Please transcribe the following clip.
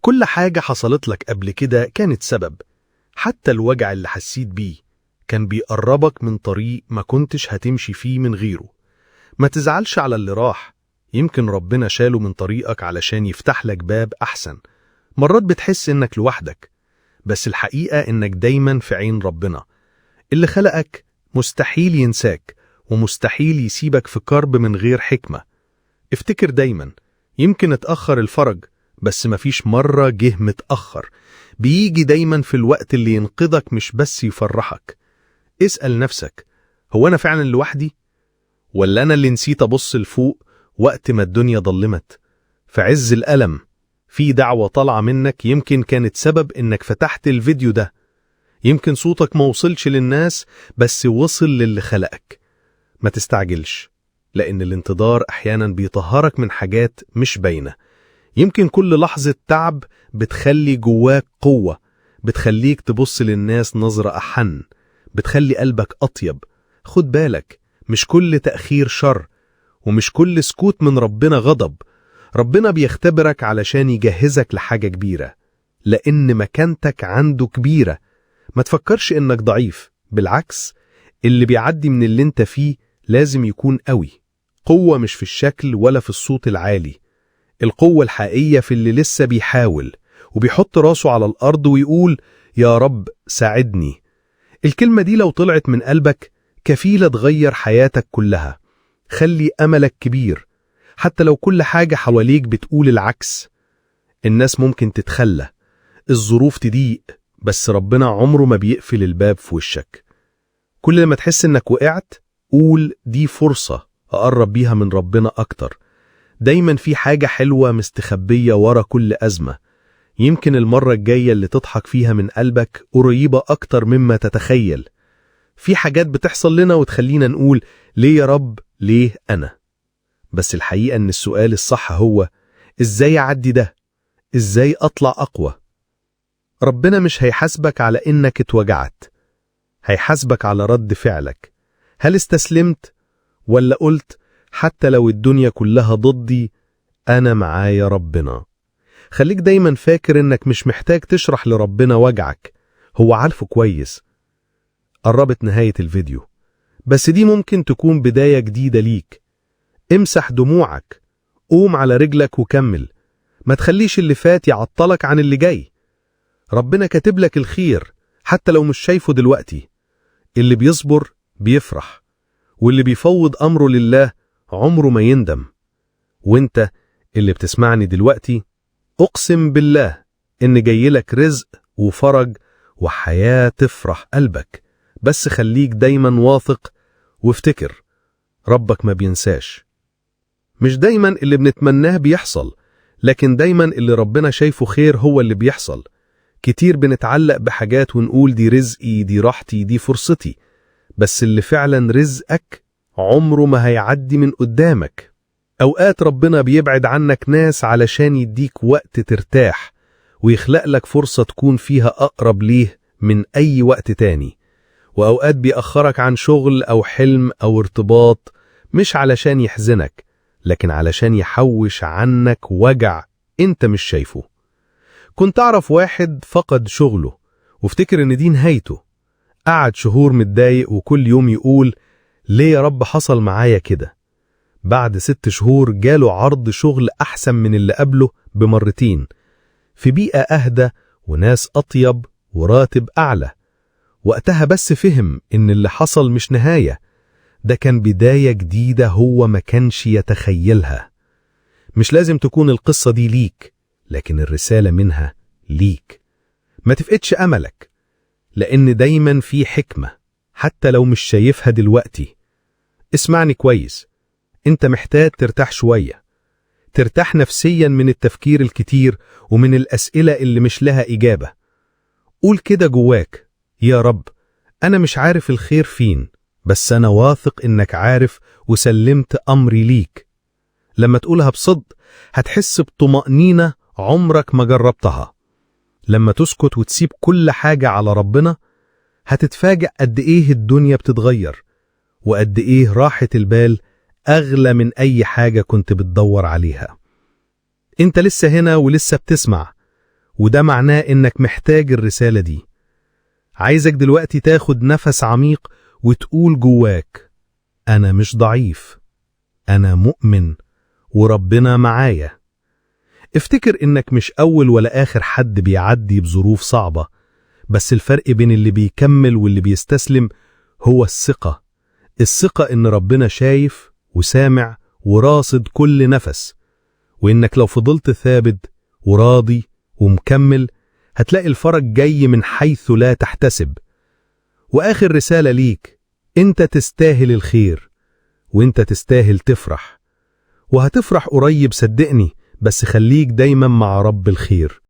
كل حاجة حصلت لك قبل كده كانت سبب. حتى الوجع اللي حسيت بيه كان بيقربك من طريق ما كنتش هتمشي فيه من غيره. ما تزعلش على اللي راح، يمكن ربنا شاله من طريقك علشان يفتح لك باب أحسن. مرات بتحس إنك لوحدك، بس الحقيقة إنك دايما في عين ربنا. اللي خلقك مستحيل ينساك، ومستحيل يسيبك في كرب من غير حكمة. افتكر دايما، يمكن اتأخر الفرج، بس مفيش مرة جه متأخر. بيجي دايما في الوقت اللي ينقذك مش بس يفرحك. اسأل نفسك، هو أنا فعلا لوحدي؟ ولا أنا اللي نسيت أبص لفوق وقت ما الدنيا ضلمت؟ في عز الألم في دعوة طالعة منك، يمكن كانت سبب إنك فتحت الفيديو ده. يمكن صوتك ما وصلش للناس، بس وصل للي خلقك. ما تستعجلش، لأن الانتظار أحيانا بيطهرك من حاجات مش باينة. يمكن كل لحظة تعب بتخلي جواك قوة، بتخليك تبص للناس نظرة أحن، بتخلي قلبك أطيب. خد بالك، مش كل تأخير شر، ومش كل سكوت من ربنا غضب. ربنا بيختبرك علشان يجهزك لحاجة كبيرة، لأن مكانتك عنده كبيرة. ما تفكرش إنك ضعيف، بالعكس، اللي بيعدي من اللي انت فيه لازم يكون قوي. قوة مش في الشكل ولا في الصوت العالي. القوة الحقيقية في اللي لسه بيحاول وبيحط راسه على الأرض ويقول يا رب ساعدني. الكلمة دي لو طلعت من قلبك كفيلة تغير حياتك كلها. خلي أملك كبير، حتى لو كل حاجة حواليك بتقول العكس. الناس ممكن تتخلى، الظروف تضيق، بس ربنا عمره ما بيقفل الباب في وشك. كل ما تحس إنك وقعت، قول دي فرصة أقرب بيها من ربنا أكتر. دايما في حاجة حلوة مستخبية ورا كل أزمة. يمكن المرة الجاية اللي تضحك فيها من قلبك قريبة أكتر مما تتخيل. في حاجات بتحصل لنا وتخلينا نقول ليه يا رب، ليه أنا؟ بس الحقيقة إن السؤال الصح هو إزاي أعدي ده؟ إزاي أطلع أقوى؟ ربنا مش هيحاسبك على إنك اتوجعت، هيحاسبك على رد فعلك. هل استسلمت ولا قلت حتى لو الدنيا كلها ضدي أنا معايا ربنا؟ خليك دايما فاكر إنك مش محتاج تشرح لربنا وجعك، هو عارفه كويس. قربت نهاية الفيديو، بس دي ممكن تكون بداية جديدة ليك. امسح دموعك، قوم على رجلك وكمل. ما تخليش اللي فات يعطلك عن اللي جاي. ربنا كاتب لك الخير حتى لو مش شايفه دلوقتي. اللي بيصبر بيفرح، واللي بيفوض أمره لله عمره ما يندم. وانت اللي بتسمعني دلوقتي، أقسم بالله إن جايلك رزق وفرج وحياة تفرح قلبك. بس خليك دايما واثق، وافتكر ربك ما بينساش. مش دايما اللي بنتمناه بيحصل، لكن دايما اللي ربنا شايفه خير هو اللي بيحصل. كتير بنتعلق بحاجات ونقول دي رزقي، دي راحتي، دي فرصتي، بس اللي فعلا رزقك عمره ما هيعدي من قدامك. أوقات ربنا بيبعد عنك ناس علشان يديك وقت ترتاح، ويخلق لك فرصة تكون فيها أقرب ليه من أي وقت تاني. وأوقات بيأخرك عن شغل أو حلم أو ارتباط، مش علشان يحزنك، لكن علشان يحوش عنك وجع انت مش شايفه. كنت أعرف واحد فقد شغله وافتكر ان دي نهايته. قعد شهور متضايق وكل يوم يقول ليه يا رب حصل معايا كده؟ بعد 6 شهور جاله عرض شغل أحسن من اللي قبله بمرتين، في بيئة أهدى وناس أطيب وراتب أعلى. وقتها بس فهم إن اللي حصل مش نهاية، ده كان بداية جديدة هو ما كانش يتخيلها. مش لازم تكون القصة دي ليك، لكن الرسالة منها ليك. ما تفقدش أملك، لأن دايما في حكمة حتى لو مش شايفها دلوقتي. اسمعني كويس، انت محتاج ترتاح شوية، ترتاح نفسيا من التفكير الكتير ومن الأسئلة اللي مش لها إجابة. قول كده جواك يا رب أنا مش عارف الخير فين، بس أنا واثق إنك عارف وسلمت أمري ليك. لما تقولها بصدق هتحس بطمأنينة عمرك ما جربتها. لما تسكت وتسيب كل حاجة على ربنا هتتفاجأ قد إيه الدنيا بتتغير، وقد إيه راحة البال أغلى من أي حاجة كنت بتدور عليها. أنت لسه هنا ولسه بتسمع، وده معناه إنك محتاج الرسالة دي. عايزك دلوقتي تاخد نفس عميق وتقول جواك: أنا مش ضعيف، أنا مؤمن، وربنا معايا. افتكر إنك مش أول ولا آخر حد بيعدي بظروف صعبة، بس الفرق بين اللي بيكمل واللي بيستسلم هو الثقة إن ربنا شايف وسامع وراصد كل نفس، وإنك لو فضلت ثابت وراضي ومكمل هتلاقي الفرج جاي من حيث لا تحتسب. وآخر رسالة ليك: أنت تستاهل الخير، وأنت تستاهل تفرح، وهتفرح قريب صدقني، بس خليك دايما مع رب الخير.